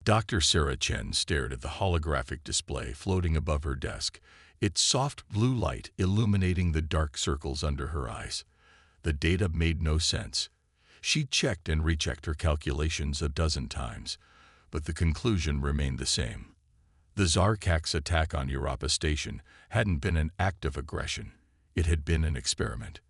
Dr. Sarah Chen stared at the holographic display floating above her desk, its soft blue light illuminating the dark circles under her eyes. The data made no sense. She checked and rechecked her calculations a dozen times, but the conclusion remained the same. The Zarkak's attack on Europa Station hadn't been an act of aggression. It had been an experiment.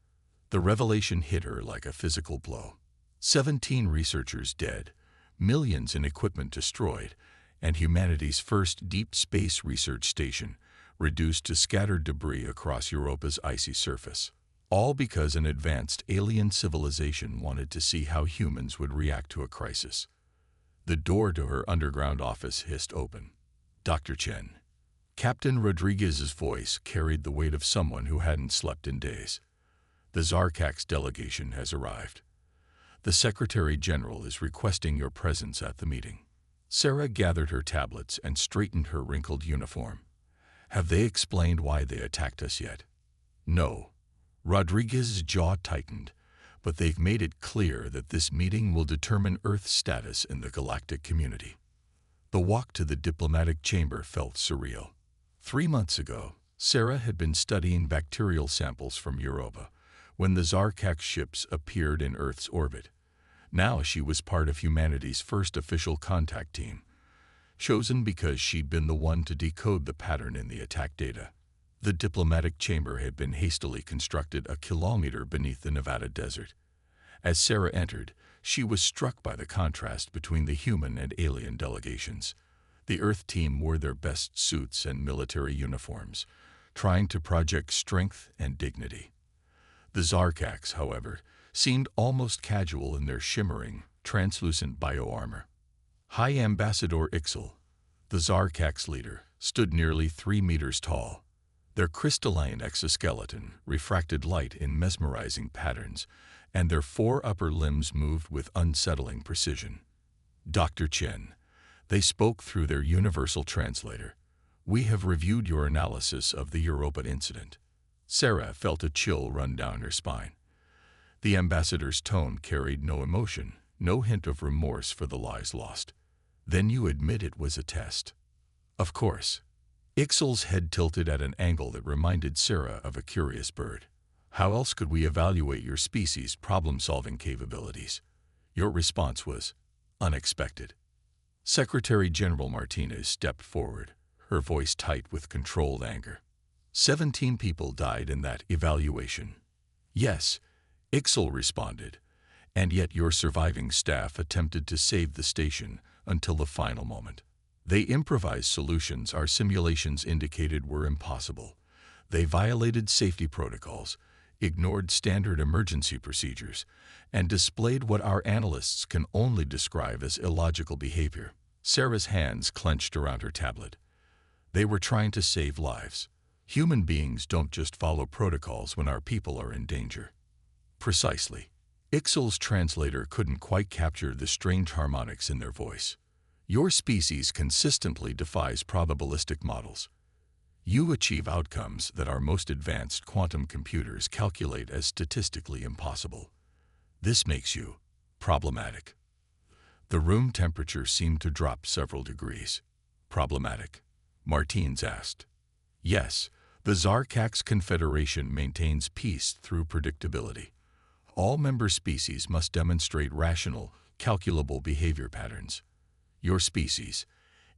The revelation hit her like a physical blow. 17 researchers dead, millions in equipment destroyed, and humanity's first deep space research station reduced to scattered debris across Europa's icy surface. All because an advanced alien civilization wanted to see how humans would react to a crisis. The door to her underground office hissed open. Dr. Chen. Captain Rodriguez's voice carried the weight of someone who hadn't slept in days. The Zarkak's delegation has arrived. The Secretary General is requesting your presence at the meeting. Sarah gathered her tablets and straightened her wrinkled uniform. Have they explained why they attacked us yet? No. Rodriguez's jaw tightened, but they've made it clear that this meeting will determine Earth's status in the galactic community. The walk to the diplomatic chamber felt surreal. 3 months ago, Sarah had been studying bacterial samples from Europa when the Zarkak ships appeared in Earth's orbit. Now she was part of humanity's first official contact team, chosen because she'd been the one to decode the pattern in the attack data. The diplomatic chamber had been hastily constructed a kilometer beneath the Nevada desert. As Sarah entered, she was struck by the contrast between the human and alien delegations. The Earth team wore their best suits and military uniforms, trying to project strength and dignity. The Zarkaks, however, seemed almost casual in their shimmering, translucent bioarmor. High Ambassador Ixel, the Zarkak's leader, stood nearly 3 meters tall. Their crystalline exoskeleton refracted light in mesmerizing patterns, and their 4 upper limbs moved with unsettling precision. Dr. Chen, they spoke through their universal translator. We have reviewed your analysis of the Europa incident. Sarah felt a chill run down her spine. The ambassador's tone carried no emotion, no hint of remorse for the lives lost. Then you admit it was a test? Of course. Ixel's head tilted at an angle that reminded Sarah of a curious bird. How else could we evaluate your species' problem-solving capabilities? Your response was unexpected. Secretary General Martinez stepped forward, her voice tight with controlled anger. 17 people died in that evaluation. Yes, Ixel responded, and yet your surviving staff attempted to save the station until the final moment. They improvised solutions our simulations indicated were impossible. They violated safety protocols, ignored standard emergency procedures, and displayed what our analysts can only describe as illogical behavior. Sarah's hands clenched around her tablet. They were trying to save lives. Human beings don't just follow protocols when our people are in danger. Precisely. Ixel's translator couldn't quite capture the strange harmonics in their voice. Your species consistently defies probabilistic models. You achieve outcomes that our most advanced quantum computers calculate as statistically impossible. This makes you problematic. The room temperature seemed to drop several degrees. Problematic? Martins asked. Yes, the Zarkak's Confederation maintains peace through predictability. All member species must demonstrate rational, calculable behavior patterns. Your species.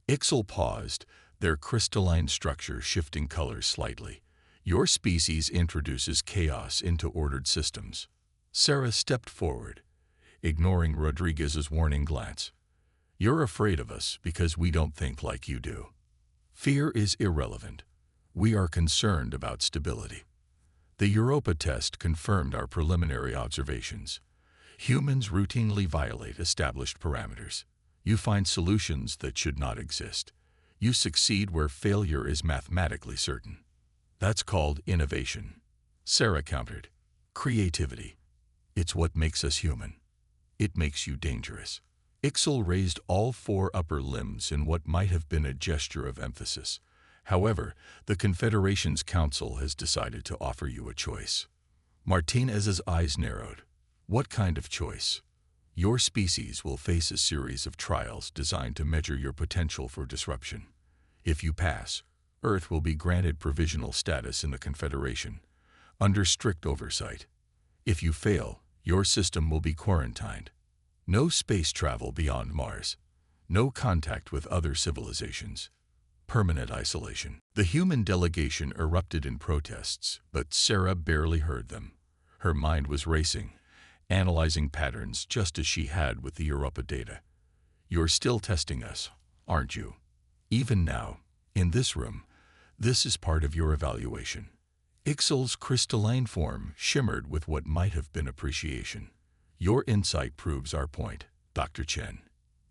Ixel paused, their crystalline structure shifting colors slightly. Your species introduces chaos into ordered systems. Sarah stepped forward, ignoring Rodriguez's warning glance. You're afraid of us because we don't think like you do. Fear is irrelevant. We are concerned about stability. The Europa test confirmed our preliminary observations. Humans routinely violate established parameters. You find solutions that should not exist. You succeed where failure is mathematically certain. That's called innovation. Sarah countered. Creativity. It's what makes us human. It makes you dangerous. Ixel raised all 4 upper limbs in what might have been a gesture of emphasis. However, the Confederation's Council has decided to offer you a choice. Martinez's eyes narrowed. What kind of choice? Your species will face a series of trials designed to measure your potential for disruption. If you pass, Earth will be granted provisional status in the Confederation, under strict oversight. If you fail, your system will be quarantined. No space travel beyond Mars. No contact with other civilizations. Permanent isolation. The human delegation erupted in protests, but Sarah barely heard them. Her mind was racing, analyzing patterns just as she had with the Europa data. You're still testing us, aren't you? Even now, in this room, this is part of your evaluation. Ixal's crystalline form shimmered with what might have been appreciation. Your insight proves our point, Dr. Chen.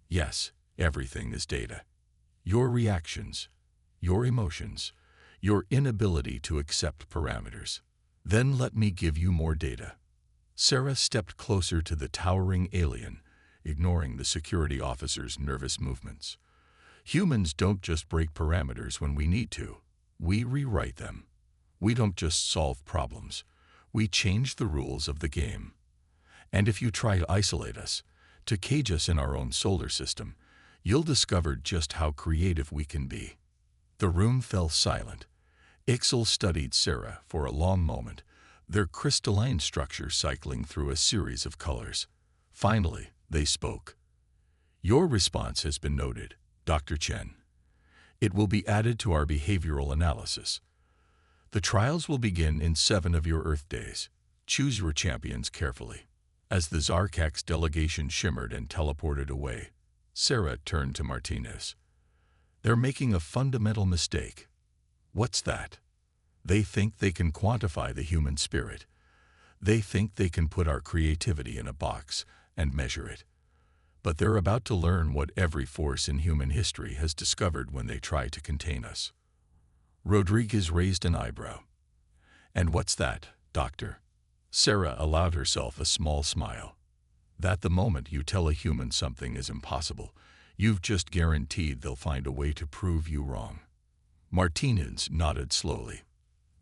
Yes, everything is data. Your reactions, your emotions, your inability to accept parameters. Then let me give you more data. Sarah stepped closer to the towering alien, ignoring the security officer's nervous movements. Humans don't just break parameters when we need to. We rewrite them. We don't just solve problems. We change the rules of the game. And if you try to isolate us, to cage us in our own solar system, you'll discover just how creative we can be. The room fell silent. Ixal studied Sarah for a long moment, their crystalline structure cycling through a series of colors. Finally, they spoke. Your response has been noted, Dr. Chen. It will be added to our behavioral analysis. The trials will begin in 7 of your Earth days. Choose your champions carefully. As the Zarkax delegation shimmered and teleported away, Sarah turned to Martinez. They're making a fundamental mistake. What's that? They think they can quantify the human spirit. They think they can put our creativity in a box and measure it. But they're about to learn what every force in human history has discovered when they try to contain us. Rodriguez raised an eyebrow. And what's that, Doctor? Sarah allowed herself a small smile. That the moment you tell a human something is impossible, you've just guaranteed they'll find a way to prove you wrong. Martinez nodded slowly.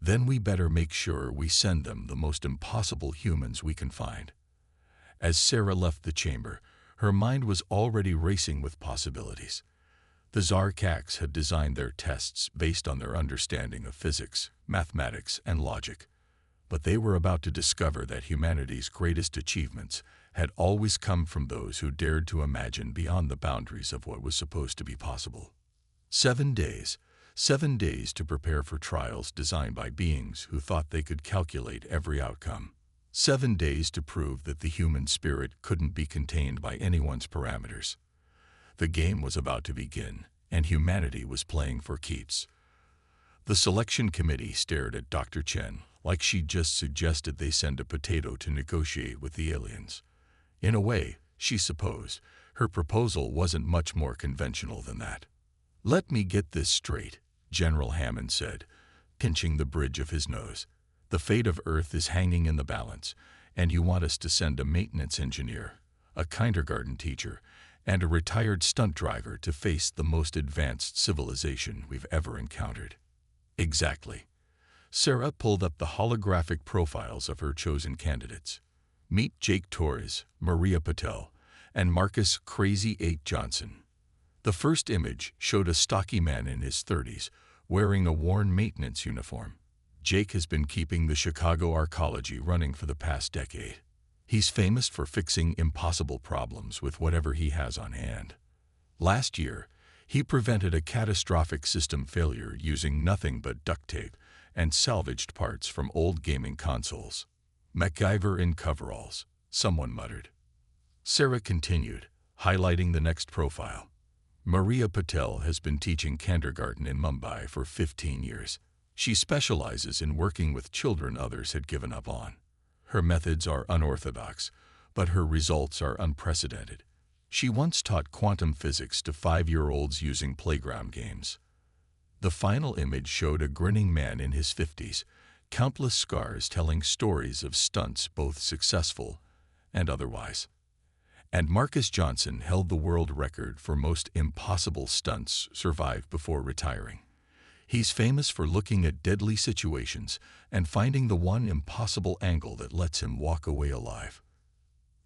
Then we better make sure we send them the most impossible humans we can find. As Sarah left the chamber, her mind was already racing with possibilities. The Zarkax had designed their tests based on their understanding of physics, mathematics, and logic. But they were about to discover that humanity's greatest achievements had always come from those who dared to imagine beyond the boundaries of what was supposed to be possible. 7 days. 7 days to prepare for trials designed by beings who thought they could calculate every outcome. 7 days to prove that the human spirit couldn't be contained by anyone's parameters. The game was about to begin, and humanity was playing for keeps. The selection committee stared at Dr. Chen like she'd just suggested they send a potato to negotiate with the aliens. In a way, she supposed, her proposal wasn't much more conventional than that. "Let me get this straight," General Hammond said, pinching the bridge of his nose. "The fate of Earth is hanging in the balance, and you want us to send a maintenance engineer, a kindergarten teacher, and a retired stunt driver to face the most advanced civilization we've ever encountered." Exactly. Sarah pulled up the holographic profiles of her chosen candidates. Meet Jake Torres, Maria Patel, and Marcus Crazy 8 Johnson. The first image showed a stocky man in his 30s, wearing a worn maintenance uniform. Jake has been keeping the Chicago Arcology running for the past decade. He's famous for fixing impossible problems with whatever he has on hand. Last year, he prevented a catastrophic system failure using nothing but duct tape and salvaged parts from old gaming consoles. "MacGyver in coveralls," someone muttered. Sarah continued, highlighting the next profile. Maria Patel has been teaching kindergarten in Mumbai for 15 years. She specializes in working with children others had given up on. Her methods are unorthodox, but her results are unprecedented. She once taught quantum physics to 5-year-olds using playground games. The final image showed a grinning man in his 50s, countless scars telling stories of stunts both successful and otherwise. And Marcus Johnson held the world record for most impossible stunts survived before retiring. He's famous for looking at deadly situations and finding the one impossible angle that lets him walk away alive.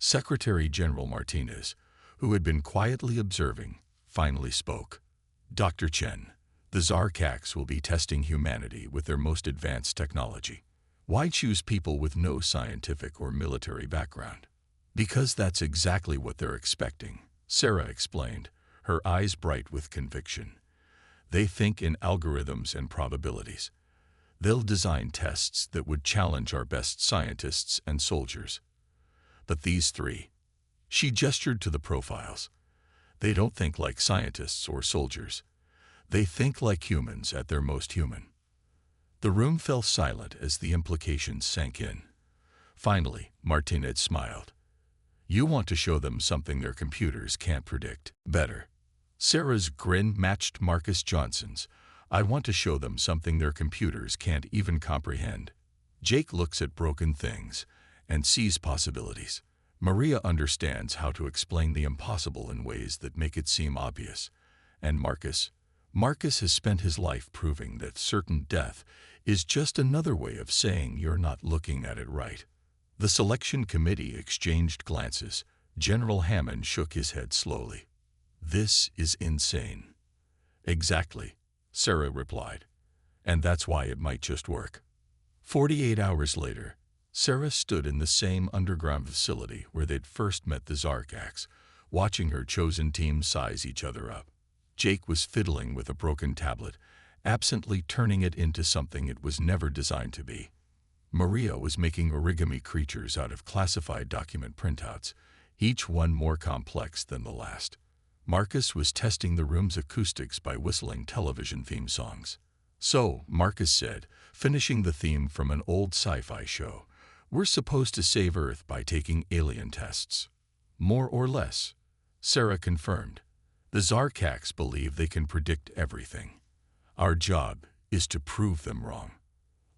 Secretary General Martinez, who had been quietly observing, finally spoke. Dr. Chen, the Zarkax will be testing humanity with their most advanced technology. Why choose people with no scientific or military background? Because that's exactly what they're expecting, Sarah explained, her eyes bright with conviction. They think in algorithms and probabilities. They'll design tests that would challenge our best scientists and soldiers. But these three, she gestured to the profiles, they don't think like scientists or soldiers. They think like humans at their most human. The room fell silent as the implications sank in. Finally, Martinez smiled. You want to show them something their computers can't predict better. Sarah's grin matched Marcus Johnson's. I want to show them something their computers can't even comprehend. Jake looks at broken things and sees possibilities. Maria understands how to explain the impossible in ways that make it seem obvious. And Marcus has spent his life proving that certain death is just another way of saying you're not looking at it right. The selection committee exchanged glances. General Hammond shook his head slowly. This is insane. Exactly, Sarah replied. And that's why it might just work. 48 hours later, Sarah stood in the same underground facility where they'd first met the Zarkax, watching her chosen team size each other up. Jake was fiddling with a broken tablet, absently turning it into something it was never designed to be. Maria was making origami creatures out of classified document printouts, each one more complex than the last. Marcus was testing the room's acoustics by whistling television theme songs. So, Marcus said, finishing the theme from an old sci-fi show, we're supposed to save Earth by taking alien tests. More or less, Sarah confirmed. The Zarkax believe they can predict everything. Our job is to prove them wrong.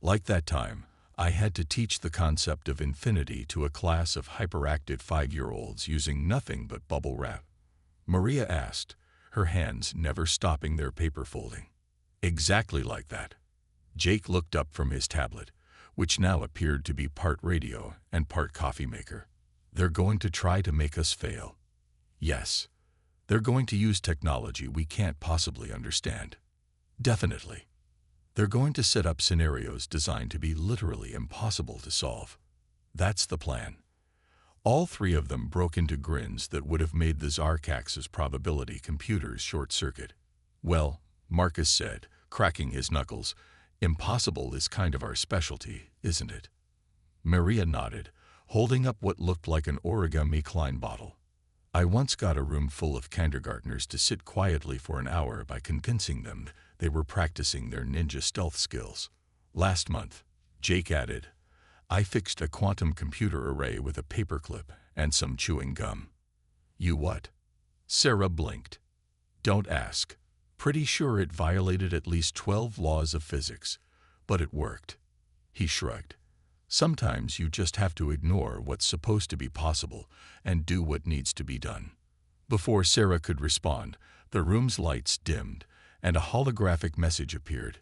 Like that time, I had to teach the concept of infinity to a class of hyperactive 5-year-olds using nothing but bubble wrap. Maria asked, her hands never stopping their paper folding. Exactly like that. Jake looked up from his tablet, which now appeared to be part radio and part coffee maker. They're going to try to make us fail. Yes. They're going to use technology we can't possibly understand. Definitely. They're going to set up scenarios designed to be literally impossible to solve. That's the plan. All three of them broke into grins that would have made the Zarkax's probability computers short-circuit. Well, Marcus said, cracking his knuckles, impossible is kind of our specialty, isn't it? Maria nodded, holding up what looked like an origami Klein bottle. I once got a room full of kindergartners to sit quietly for an hour by convincing them they were practicing their ninja stealth skills. Last month, Jake added, I fixed a quantum computer array with a paperclip and some chewing gum. You what? Sarah blinked. Don't ask. Pretty sure it violated at least 12 laws of physics, but it worked. He shrugged. Sometimes you just have to ignore what's supposed to be possible and do what needs to be done. Before Sarah could respond, the room's lights dimmed and a holographic message appeared.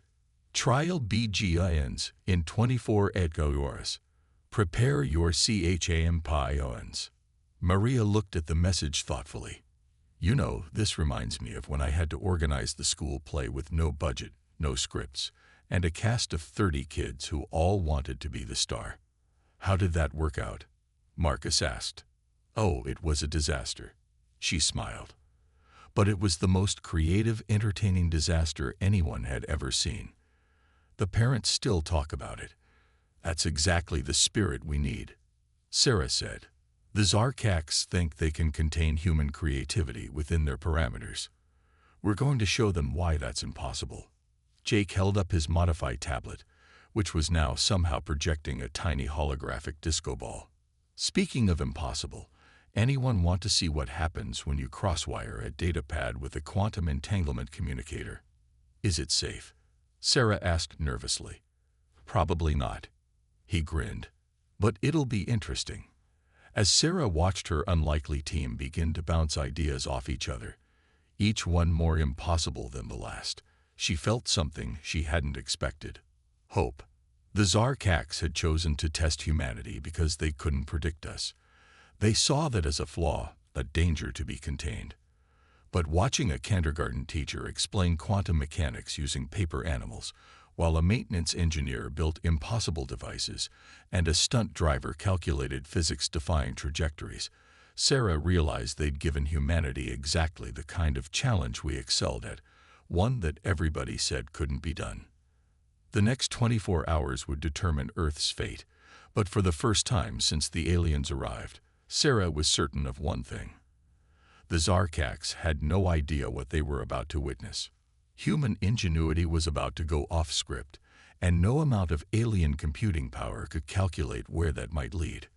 Trial begins in 24 hours. Prepare your CHAMPIONs. Maria looked at the message thoughtfully. You know, this reminds me of when I had to organize the school play with no budget, no scripts, and a cast of 30 kids who all wanted to be the star. How did that work out? Marcus asked. Oh, it was a disaster. She smiled. But it was the most creative, entertaining disaster anyone had ever seen. The parents still talk about it. That's exactly the spirit we need. Sarah said. The Zarkax think they can contain human creativity within their parameters. We're going to show them why that's impossible. Jake held up his modified tablet, which was now somehow projecting a tiny holographic disco ball. Speaking of impossible, anyone want to see what happens when you crosswire a datapad with a quantum entanglement communicator? Is it safe? Sarah asked nervously. Probably not. He grinned. But it'll be interesting. As Sarah watched her unlikely team begin to bounce ideas off each other, each one more impossible than the last, she felt something she hadn't expected. Hope. The Zarkax had chosen to test humanity because they couldn't predict us. They saw that as a flaw, a danger to be contained. But watching a kindergarten teacher explain quantum mechanics using paper animals, while a maintenance engineer built impossible devices and a stunt driver calculated physics-defying trajectories, Sarah realized they'd given humanity exactly the kind of challenge we excelled at, one that everybody said couldn't be done. The next 24 hours would determine Earth's fate, but for the first time since the aliens arrived, Sarah was certain of one thing. The Zarkax had no idea what they were about to witness. Human ingenuity was about to go off script, and no amount of alien computing power could calculate where that might lead.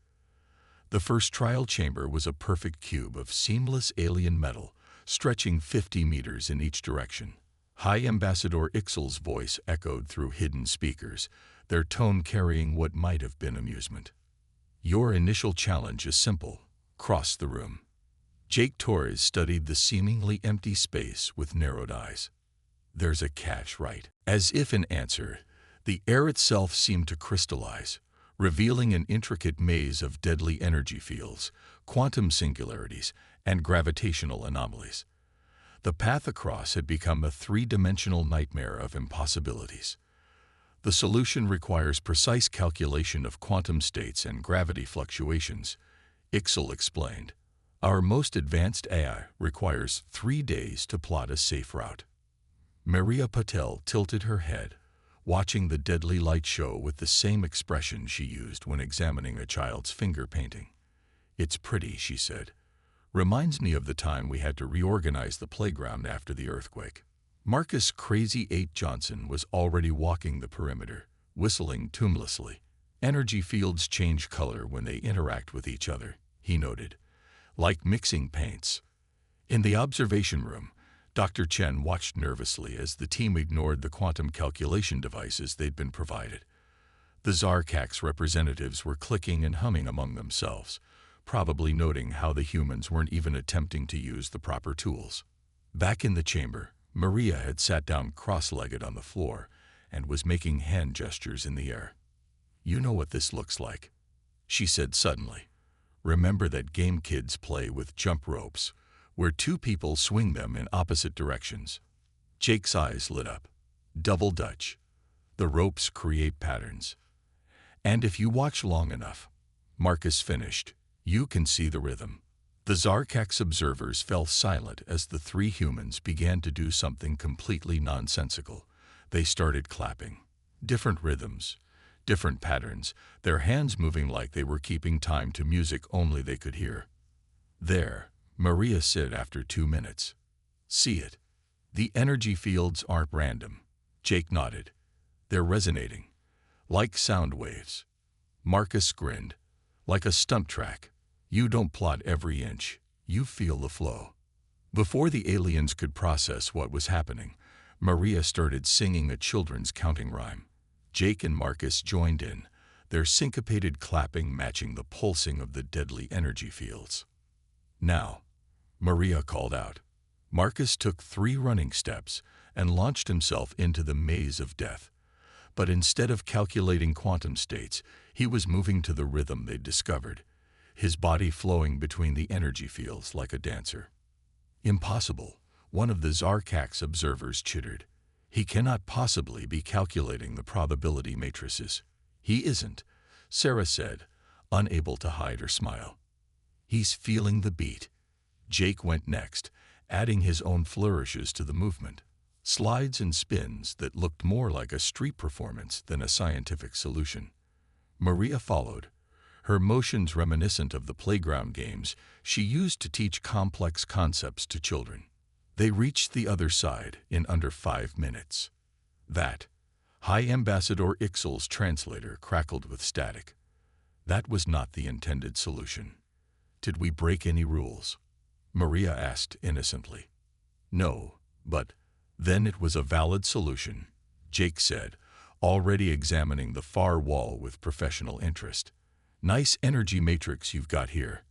The first trial chamber was a perfect cube of seamless alien metal, stretching 50 meters in each direction. High Ambassador Ixel's voice echoed through hidden speakers, their tone carrying what might have been amusement. Your initial challenge is simple. Cross the room. Jake Torres studied the seemingly empty space with narrowed eyes. There's a catch, right? As if in answer, the air itself seemed to crystallize, revealing an intricate maze of deadly energy fields, quantum singularities, and gravitational anomalies. The path across had become a three-dimensional nightmare of impossibilities. The solution requires precise calculation of quantum states and gravity fluctuations, Ixel explained. Our most advanced AI requires 3 days to plot a safe route. Maria Patel tilted her head, watching the deadly light show with the same expression she used when examining a child's finger painting. It's pretty, she said. Reminds me of the time we had to reorganize the playground after the earthquake. Marcus Crazy 8 Johnson was already walking the perimeter, whistling tunelessly. Energy fields change color when they interact with each other, he noted, like mixing paints. In the observation room, Dr. Chen watched nervously as the team ignored the quantum calculation devices they'd been provided. The Zarkax representatives were clicking and humming among themselves, probably noting how the humans weren't even attempting to use the proper tools. Back in the chamber, Maria had sat down cross-legged on the floor and was making hand gestures in the air. You know what this looks like, she said suddenly. Remember that game kids play with jump ropes, where 2 people swing them in opposite directions? Jake's eyes lit up. Double Dutch. The ropes create patterns. And if you watch long enough, Marcus finished, you can see the rhythm. The Zarkax observers fell silent as the 3 humans began to do something completely nonsensical. They started clapping. Different rhythms, different patterns, their hands moving like they were keeping time to music only they could hear. There, Maria said after 2 minutes. See it? The energy fields aren't random. Jake nodded. They're resonating, like sound waves. Marcus grinned. Like a stunt track. You don't plot every inch, you feel the flow. Before the aliens could process what was happening, Maria started singing a children's counting rhyme. Jake and Marcus joined in, their syncopated clapping matching the pulsing of the deadly energy fields. Now, Maria called out. Marcus took 3 running steps and launched himself into the maze of death. But instead of calculating quantum states, he was moving to the rhythm they'd discovered, his body flowing between the energy fields like a dancer. Impossible, one of the Zarkax observers chittered. He cannot possibly be calculating the probability matrices. He isn't, Sarah said, unable to hide her smile. He's feeling the beat. Jake went next, adding his own flourishes to the movement. Slides and spins that looked more like a street performance than a scientific solution. Maria followed, her motions reminiscent of the playground games she used to teach complex concepts to children. They reached the other side in under 5 minutes. That, High Ambassador Ixel's translator crackled with static. That was not the intended solution. Did we break any rules? Maria asked innocently. No, but then it was a valid solution, Jake said, already examining the far wall with professional interest. Nice energy matrix you've got here.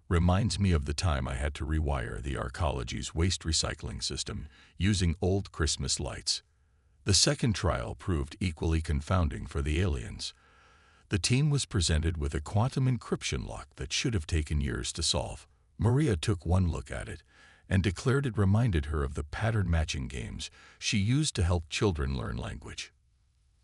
Reminds me of the time I had to rewire the arcology's waste recycling system using old Christmas lights. The second trial proved equally confounding for the aliens. The team was presented with a quantum encryption lock that should have taken years to solve. Maria took one look at it and declared it reminded her of the pattern matching games she used to help children learn language.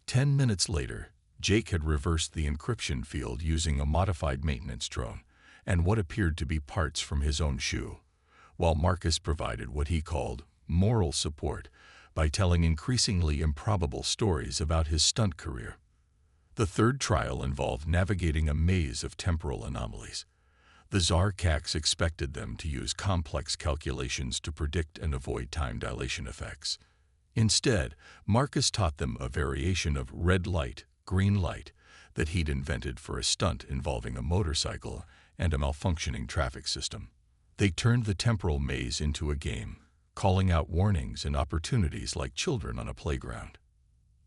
10 minutes later, Jake had reversed the encryption field using a modified maintenance drone and what appeared to be parts from his own shoe, while Marcus provided what he called moral support by telling increasingly improbable stories about his stunt career. The third trial involved navigating a maze of temporal anomalies. The Zarkax expected them to use complex calculations to predict and avoid time dilation effects. Instead, Marcus taught them a variation of red light, green light that he'd invented for a stunt involving a motorcycle and a malfunctioning traffic system. They turned the temporal maze into a game, calling out warnings and opportunities like children on a playground.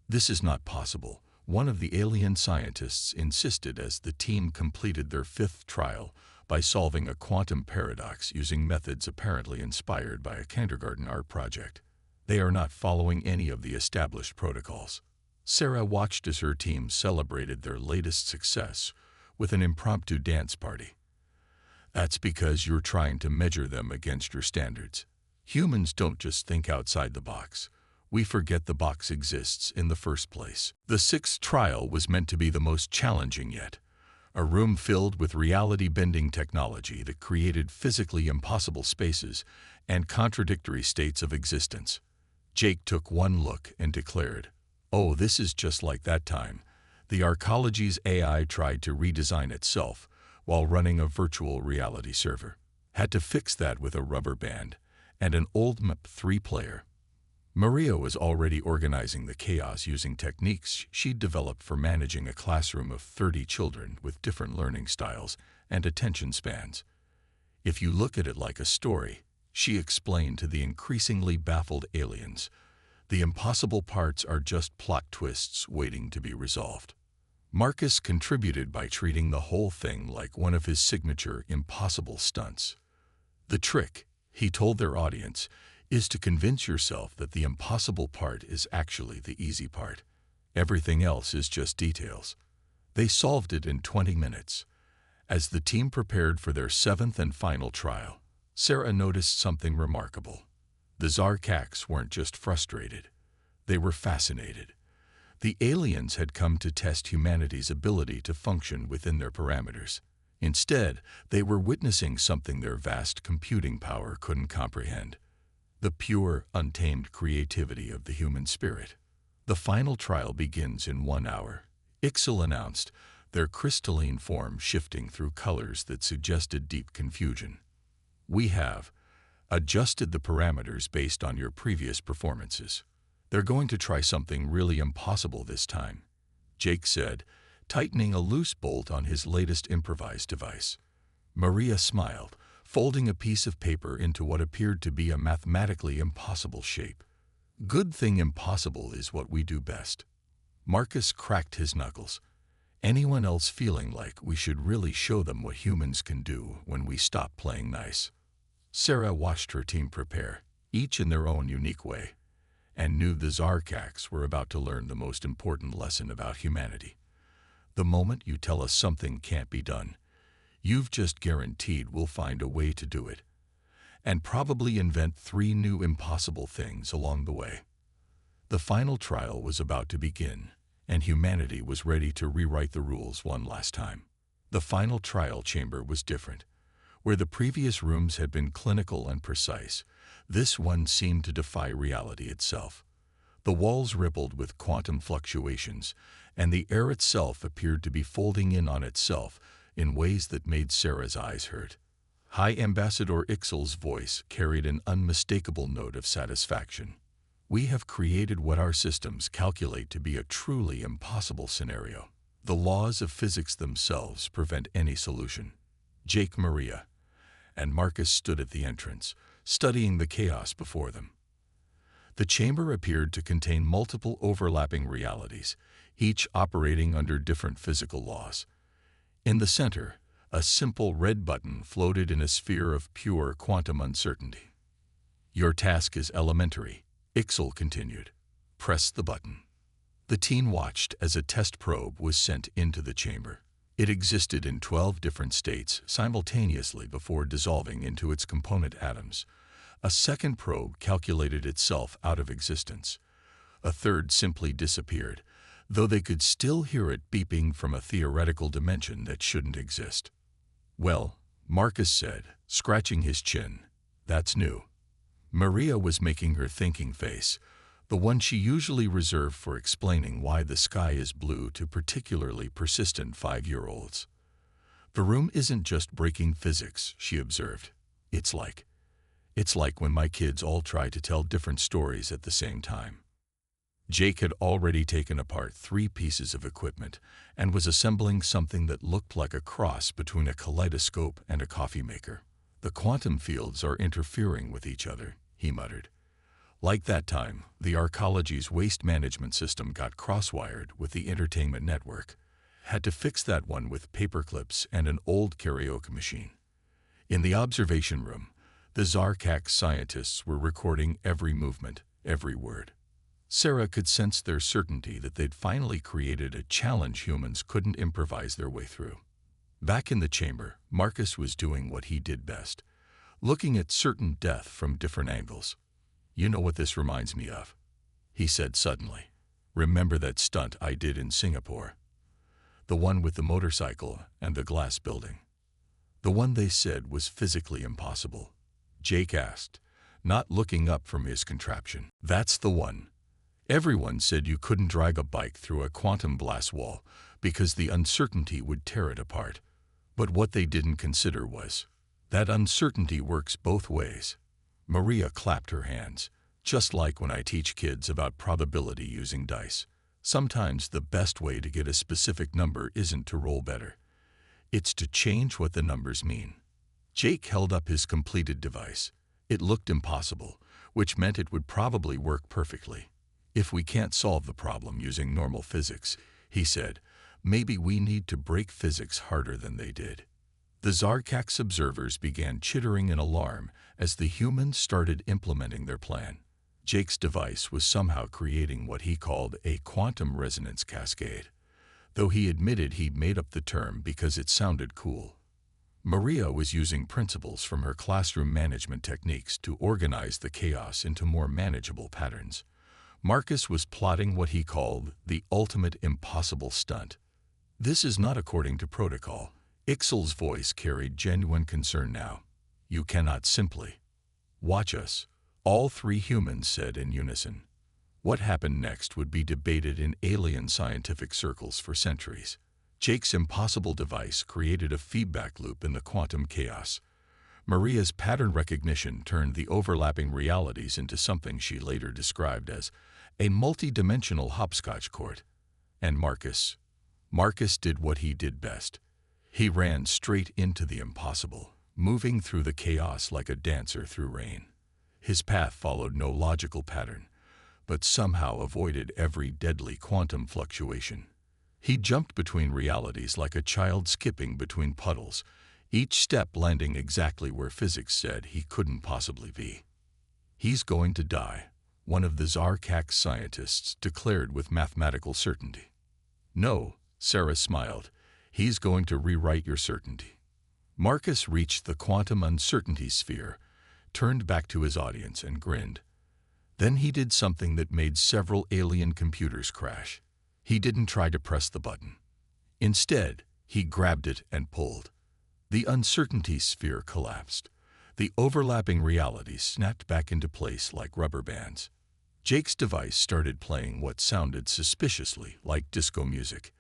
"This is not possible," one of the alien scientists insisted as the team completed their fifth trial by solving a quantum paradox using methods apparently inspired by a kindergarten art project. "They are not following any of the established protocols." Sarah watched as her team celebrated their latest success with an impromptu dance party. "That's because you're trying to measure them against your standards. Humans don't just think outside the box. We forget the box exists in the first place." The sixth trial was meant to be the most challenging yet. A room filled with reality-bending technology that created physically impossible spaces and contradictory states of existence. Jake took one look and declared, "Oh, this is just like that time. The Arcology's AI tried to redesign itself while running a virtual reality server. Had to fix that with a rubber band and an old MP3 player." Maria was already organizing the chaos using techniques she'd developed for managing a classroom of 30 children with different learning styles and attention spans. "If you look at it like a story," she explained to the increasingly baffled aliens, "the impossible parts are just plot twists waiting to be resolved." Marcus contributed by treating the whole thing like one of his signature impossible stunts. "The trick," he told their audience, "is to convince yourself that the impossible part is actually the easy part. Everything else is just details." They solved it in 20 minutes. As the team prepared for their seventh and final trial, Sarah noticed something remarkable. The Zarkax weren't just frustrated. They were fascinated. The aliens had come to test humanity's ability to function within their parameters. Instead, they were witnessing something their vast computing power couldn't comprehend: the pure, untamed creativity of the human spirit. "The final trial begins in 1 hour," Ixel announced, their crystalline form shifting through colors that suggested deep confusion. "We have adjusted the parameters based on your previous performances. They're going to try something really impossible this time," Jake said, tightening a loose bolt on his latest improvised device. Maria smiled, folding a piece of paper into what appeared to be a mathematically impossible shape. "Good thing impossible is what we do best." Marcus cracked his knuckles. "Anyone else feeling like we should really show them what humans can do when we stop playing nice?" Sarah watched her team prepare, each in their own unique way, and knew the Zarkax were about to learn the most important lesson about humanity. The moment you tell us something can't be done, you've just guaranteed we'll find a way to do it, and probably invent 3 new impossible things along the way. The final trial was about to begin, and humanity was ready to rewrite the rules one last time. The final trial chamber was different. Where the previous rooms had been clinical and precise, this one seemed to defy reality itself. The walls rippled with quantum fluctuations, and the air itself appeared to be folding in on itself in ways that made Sarah's eyes hurt. High Ambassador Ixel's voice carried an unmistakable note of satisfaction. "We have created what our systems calculate to be a truly impossible scenario. The laws of physics themselves prevent any solution." Jake, Maria, and Marcus stood at the entrance, studying the chaos before them. The chamber appeared to contain multiple overlapping realities, each operating under different physical laws. In the center, a simple red button floated in a sphere of pure quantum uncertainty. "Your task is elementary," Ixel continued. "Press the button." The teen watched as a test probe was sent into the chamber. It existed in 12 different states simultaneously before dissolving into its component atoms. A second probe calculated itself out of existence. A third simply disappeared, though they could still hear it beeping from a theoretical dimension that shouldn't exist. "Well," Marcus said, scratching his chin, "that's new." Maria was making her thinking face, the one she usually reserved for explaining why the sky is blue to particularly persistent 5-year-olds. "The room isn't just breaking physics," she observed. It's like when my kids all try to tell different stories at the same time." Jake had already taken apart 3 pieces of equipment and was assembling something that looked like a cross between a kaleidoscope and a coffee maker. "The quantum fields are interfering with each other," he muttered. "Like that time, the Arcology's waste management system got cross-wired with the entertainment network. Had to fix that one with paperclips and an old karaoke machine." In the observation room, the Zarkak scientists were recording every movement, every word. Sarah could sense their certainty that they'd finally created a challenge humans couldn't improvise their way through. Back in the chamber, Marcus was doing what he did best, looking at certain death from different angles. "You know what this reminds me of?" he said suddenly. "Remember that stunt I did in Singapore? The one with the motorcycle and the glass building? The one they said was physically impossible?" Jake asked, not looking up from his contraption. "That's the one. Everyone said you couldn't drag a bike through a quantum glass wall because the uncertainty would tear it apart. But what they didn't consider was that uncertainty works both ways." Maria clapped her hands. "Just like when I teach kids about probability using dice. Sometimes the best way to get a specific number isn't to roll better. It's to change what the numbers mean." Jake held up his completed device. It looked impossible, which meant it would probably work perfectly. "If we can't solve the problem using normal physics," he said, "maybe we need to break physics harder than they did." The Zarkak's observers began chittering in alarm as the humans started implementing their plan. Jake's device was somehow creating what he called a quantum resonance cascade, though he admitted he'd made up the term because it sounded cool. Maria was using principles from her classroom management techniques to organize the chaos into more manageable patterns. Marcus was plotting what he called the ultimate impossible stunt. "This is not according to protocol." Ixel's voice carried genuine concern now. "You cannot simply watch us," all 3 humans said in unison. What happened next would be debated in alien scientific circles for centuries. Jake's impossible device created a feedback loop in the quantum chaos. Maria's pattern recognition turned the overlapping realities into something she later described as a multi-dimensional hopscotch court. And Marcus did what he did best. He ran straight into the impossible, moving through the chaos like a dancer through rain. His path followed no logical pattern, but somehow avoided every deadly quantum fluctuation. He jumped between realities like a child skipping between puddles, each step landing exactly where physics said he couldn't possibly be. "He's going to die," one of the Zarkak scientists declared with mathematical certainty. "No," Sarah smiled, "he's going to rewrite your certainty." Marcus reached the quantum uncertainty sphere, turned back to his audience and grinned. Then he did something that made several alien computers crash. He didn't try to press the button. Instead, he grabbed it and pulled. The uncertainty sphere collapsed. The overlapping realities snapped back into place like rubber bands. Jake's device started playing what sounded suspiciously like disco music,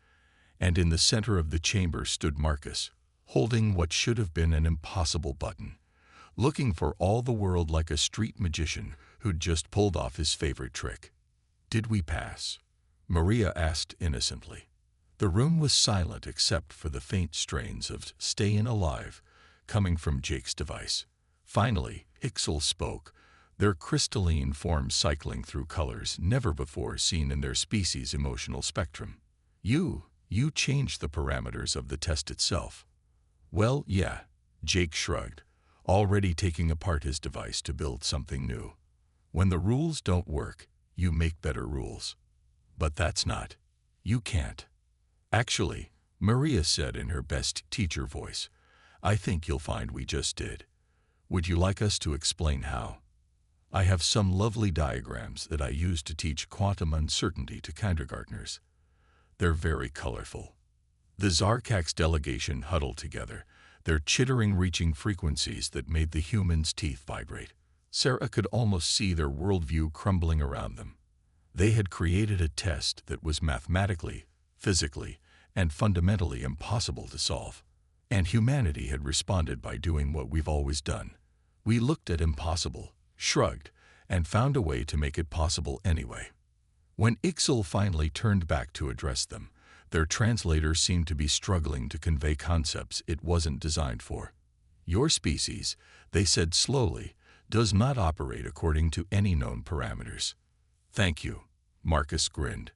and in the center of the chamber stood Marcus, holding what should have been an impossible button, looking for all the world like a street magician who'd just pulled off his favorite trick. "Did we pass?" Maria asked innocently. The room was silent except for the faint strains of "Stayin' Alive" coming from Jake's device. Finally, Ixel spoke, their crystalline form cycling through colors never before seen in their species' emotional spectrum. You changed the parameters of the test itself." "Well, yeah," Jake shrugged, already taking apart his device to build something new. "When the rules don't work, you make better rules." But that's not. You can't. Actually, Maria said in her best teacher voice, I think you'll find we just did. Would you like us to explain how? I have some lovely diagrams that I use to teach quantum uncertainty to kindergartners. They're very colorful. The Zarkax delegation huddled together, their chittering reaching frequencies that made the humans' teeth vibrate. Sarah could almost see their worldview crumbling around them. They had created a test that was mathematically, physically, and fundamentally impossible to solve. And humanity had responded by doing what we've always done. We looked at impossible, shrugged, and found a way to make it possible anyway. When Ixal finally turned back to address them, their translator seemed to be struggling to convey concepts it wasn't designed for. Your species, they said slowly, does not operate according to any known parameters. Thank you, Marcus grinned.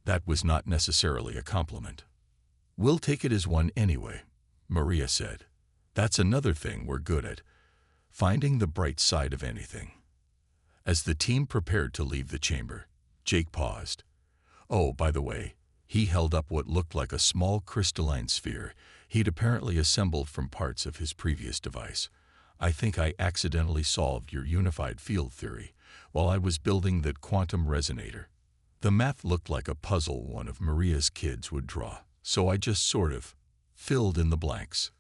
That was not necessarily a compliment. We'll take it as one anyway, Maria said. That's another thing we're good at, finding the bright side of anything. As the team prepared to leave the chamber, Jake paused. Oh, by the way, he held up what looked like a small crystalline sphere he'd apparently assembled from parts of his previous device. I think I accidentally solved your unified field theory while I was building that quantum resonator. The math looked like a puzzle one of Maria's kids would draw, so I just sort of filled in the blanks.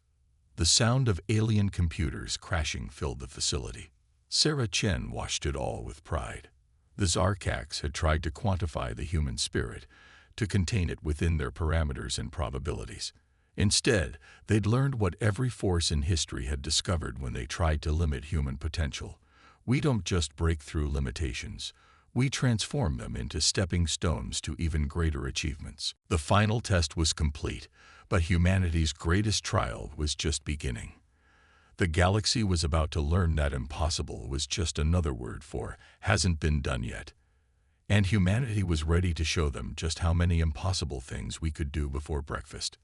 The sound of alien computers crashing filled the facility. Sarah Chen watched it all with pride. The Zarkax had tried to quantify the human spirit, to contain it within their parameters and probabilities. Instead, they'd learned what every force in history had discovered when they tried to limit human potential. We don't just break through limitations. We transform them into stepping stones to even greater achievements. The final test was complete, but humanity's greatest trial was just beginning. The galaxy was about to learn that impossible was just another word for hasn't been done yet. And humanity was ready to show them just how many impossible things we could do before breakfast.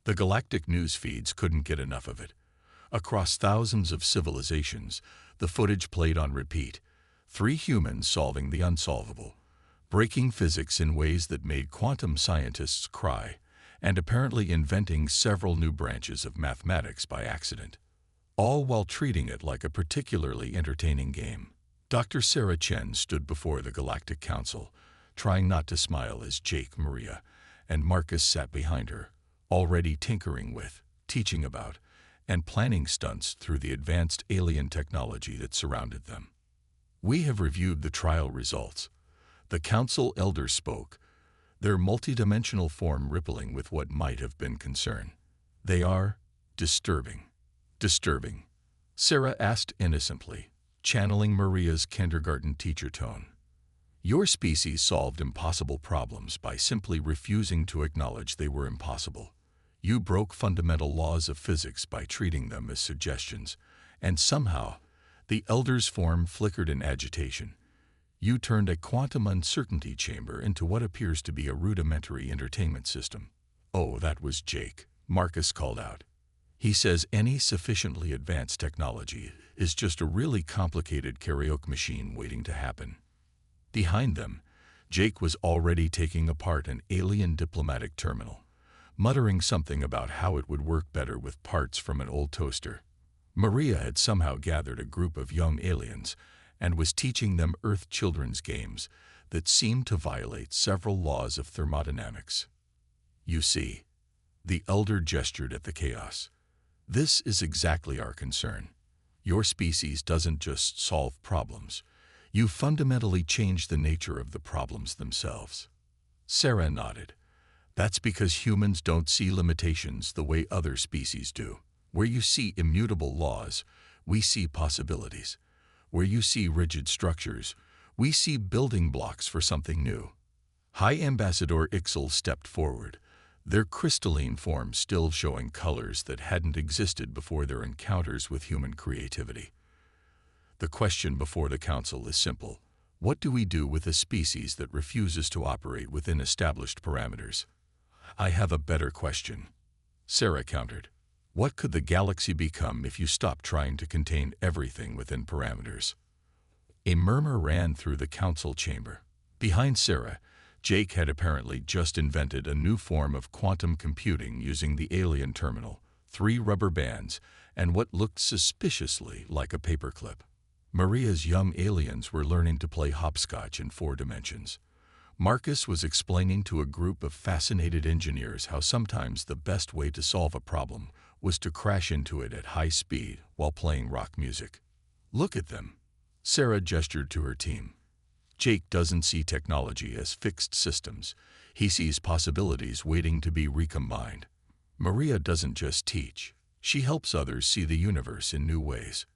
The galactic news feeds couldn't get enough of it. Across thousands of civilizations, the footage played on repeat. 3 humans solving the unsolvable, breaking physics in ways that made quantum scientists cry, and apparently inventing several new branches of mathematics by accident, all while treating it like a particularly entertaining game. Dr. Sarah Chen stood before the Galactic Council, trying not to smile as Jake, Maria, and Marcus sat behind her, already tinkering with, teaching about, and planning stunts through the advanced alien technology that surrounded them. We have reviewed the trial results. The council elders spoke, their multidimensional form rippling with what might have been concern. They are disturbing. Disturbing, Sarah asked innocently, channeling Maria's kindergarten teacher tone. Your species solved impossible problems by simply refusing to acknowledge they were impossible. You broke fundamental laws of physics by treating them as suggestions, and somehow, the elders' form flickered in agitation. You turned a quantum uncertainty chamber into what appears to be a rudimentary entertainment system. Oh, that was Jake, Marcus called out. He says any sufficiently advanced technology is just a really complicated karaoke machine waiting to happen. Behind them, Jake was already taking apart an alien diplomatic terminal, muttering something about how it would work better with parts from an old toaster. Maria had somehow gathered a group of young aliens and was teaching them Earth children's games that seemed to violate several laws of thermodynamics. You see, the elder gestured at the chaos. This is exactly our concern. Your species doesn't just solve problems. You fundamentally change the nature of the problems themselves. Sarah nodded. That's because humans don't see limitations the way other species do. Where you see immutable laws, we see possibilities. Where you see rigid structures, we see building blocks for something new. High Ambassador Ixal stepped forward, their crystalline form still showing colors that hadn't existed before their encounters with human creativity. The question before the council is simple. What do we do with a species that refuses to operate within established parameters? I have a better question, Sarah countered. What could the galaxy become if you stopped trying to contain everything within parameters? A murmur ran through the council chamber. Behind Sarah, Jake had apparently just invented a new form of quantum computing using the alien terminal, 3 rubber bands, and what looked suspiciously like a paperclip. Maria's young aliens were learning to play hopscotch in 4 dimensions. Marcus was explaining to a group of fascinated engineers how sometimes the best way to solve a problem was to crash into it at high speed while playing rock music. "Look at them," Sarah gestured to her team. Jake doesn't see technology as fixed systems. He sees possibilities waiting to be recombined. Maria doesn't just teach. She helps others see the universe in new ways.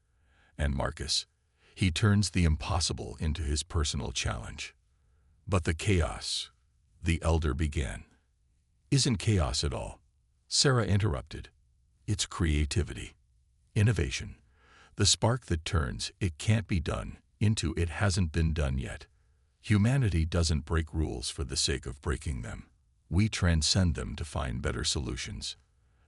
And Marcus, he turns the impossible into his personal challenge. But the chaos, the elder began. "Isn't chaos at all," Sarah interrupted. "It's creativity, innovation, the spark that turns 'it can't be done' into 'it hasn't been done yet.' Humanity doesn't break rules for the sake of breaking them. We transcend them to find better solutions."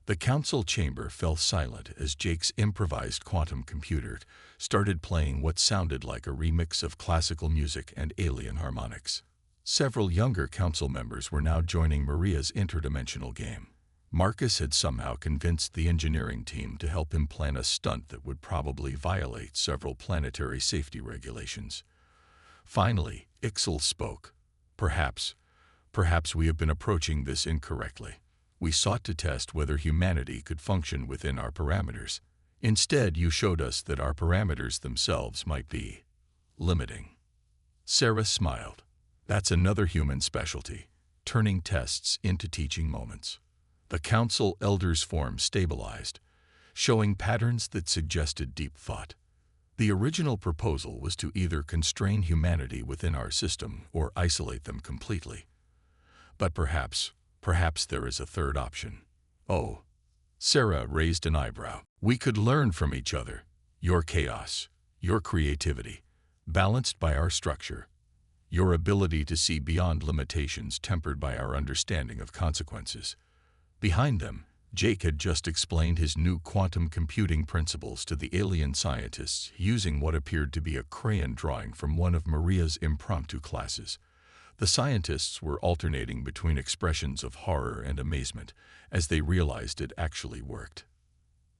The council chamber fell silent as Jake's improvised quantum computer started playing what sounded like a remix of classical music and alien harmonics. Several younger council members were now joining Maria's interdimensional game. Marcus had somehow convinced the engineering team to help him plan a stunt that would probably violate several planetary safety regulations. Finally, Ixel spoke. Perhaps we have been approaching this incorrectly. We sought to test whether humanity could function within our parameters. Instead, you showed us that our parameters themselves might be limiting." Sarah smiled. "That's another human specialty, turning tests into teaching moments." The council elders' form stabilized, showing patterns that suggested deep thought. The original proposal was to either constrain humanity within our system or isolate them completely. But perhaps there is a third option. "Oh," Sarah raised an eyebrow. "We could learn from each other. Your chaos, your creativity, balanced by our structure. Your ability to see beyond limitations tempered by our understanding of consequences." Behind them, Jake had just explained his new quantum computing principles to the alien scientists using what appeared to be a crayon drawing from one of Maria's impromptu classes. The scientists were alternating between expressions of horror and amazement as they realized it actually worked.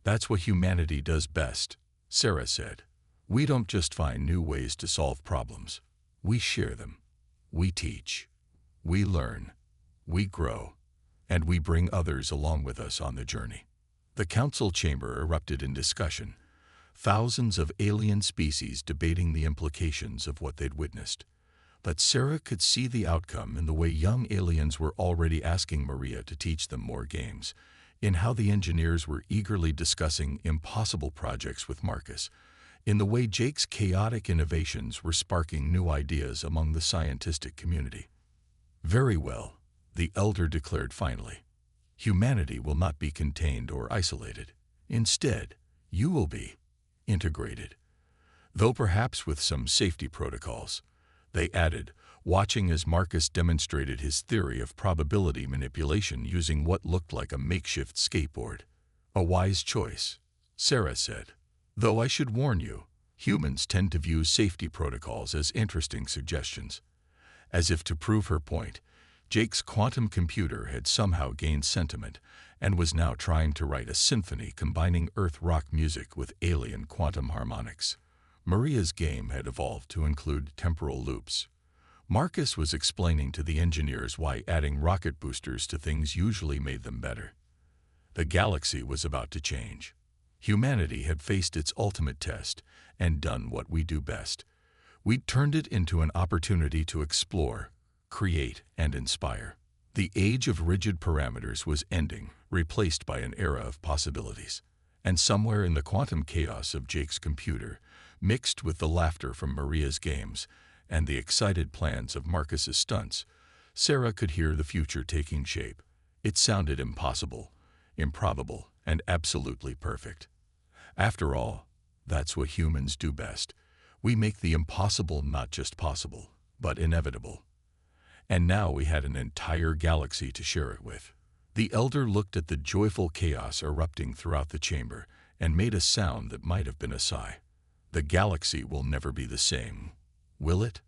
"That's what humanity does best," Sarah said. "We don't just find new ways to solve problems. We share them. We teach. We learn. We grow. And we bring others along with us on the journey." The council chamber erupted in discussion, thousands of alien species debating the implications of what they'd witnessed. But Sarah could see the outcome in the way young aliens were already asking Maria to teach them more games, in how the engineers were eagerly discussing impossible projects with Marcus, in the way Jake's chaotic innovations were sparking new ideas among the scientific community. "Very well," the elder declared finally. "Humanity will not be contained or isolated. Instead, you will be integrated, though perhaps with some safety protocols," they added, watching as Marcus demonstrated his theory of probability manipulation using what looked like a makeshift skateboard. "A wise choice," Sarah said. "Though I should warn you, humans tend to view safety protocols as interesting suggestions." As if to prove her point, Jake's quantum computer had somehow gained sentiment and was now trying to write a symphony combining Earth rock music with alien quantum harmonics. Maria's game had evolved to include temporal loops. Marcus was explaining to the engineers why adding rocket boosters to things usually made them better. The galaxy was about to change. Humanity had faced its ultimate test and done what we do best. We'd turned it into an opportunity to explore, create, and inspire. The age of rigid parameters was ending, replaced by an era of possibilities. And somewhere in the quantum chaos of Jake's computer, mixed with the laughter from Maria's games and the excited plans of Marcus's stunts, Sarah could hear the future taking shape. It sounded impossible, improbable, and absolutely perfect. After all, that's what humans do best. We make the impossible not just possible, but inevitable. And now we had an entire galaxy to share it with. The elder looked at the joyful chaos erupting throughout the chamber and made a sound that might have been a sigh. "The galaxy will never be the same, will it?"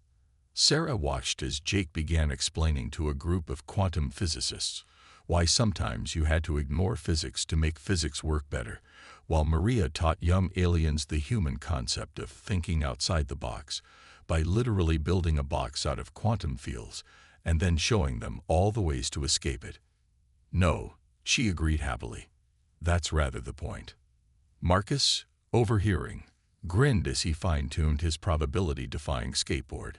Sarah watched as Jake began explaining to a group of quantum physicists why sometimes you had to ignore physics to make physics work better, while Maria taught young aliens the human concept of thinking outside the box by literally building a box out of quantum fields and then showing them all the ways to escape it. No, she agreed happily. That's rather the point. Marcus, overhearing, grinned as he fine-tuned his probability-defying skateboard.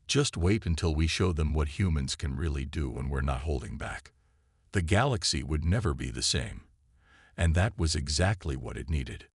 Just wait until we show them what humans can really do when we're not holding back. The galaxy would never be the same. And that was exactly what it needed.